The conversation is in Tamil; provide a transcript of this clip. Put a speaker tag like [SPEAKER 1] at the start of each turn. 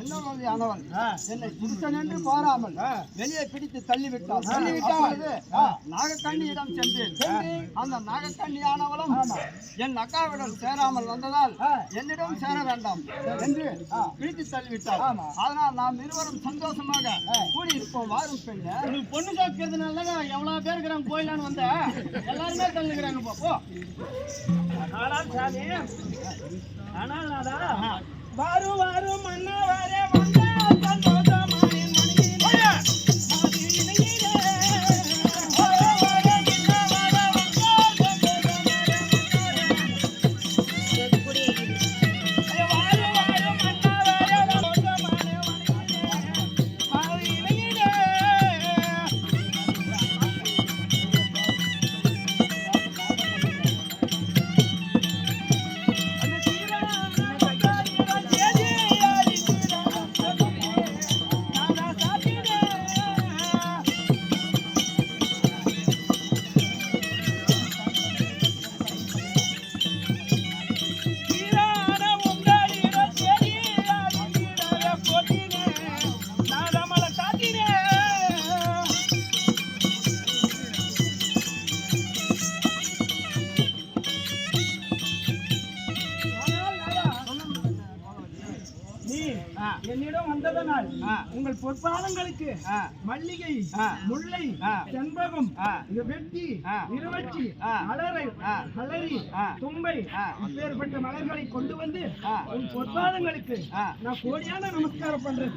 [SPEAKER 1] இன்னொருவன் என்னை புருஷன் என்று பாராமல் வெளியே பிடித்து தள்ளிவிட்டாள். நாகக்கண்ணியிடம் சென்றேன். அந்த நாகக்கண்ணியானவளும் என் அக்காவிடம் சேராமல் வந்ததால் என்னிடம் சேர வேண்டாம் என்று பிடித்து தள்ளிவிட்டாள். அதனால் நாம் இருவரும் சந்தோஷமாக கூடியிருப்போம். வாரும் பெண்ணு, பொண்ணு கேட்கறதுனால எவ்வளவு பேர் இருக்கிறாங்க கோயிலான்னு வந்த எல்லாருமே தள்ளுகிறாங்க. பாப்போ ஆனால் சாமி, ஆனால் நாதா வாரும் வாரும் அண்ணா வாரே வந்தா சந்தோஷமானே மணியே என்னிடம் வந்ததனால் உங்கள் பொற்பாதங்களுக்கு மல்லிகை, முல்லை, செண்பகம், வெட்டி, இருவச்சி, அலரை, அலரி, தும்பை இப்பேற்பட்ட மலர்களை கொண்டு வந்து உன் பொற்பாதங்களுக்கு நான் கோடியான நமஸ்காரம் பண்றேன்.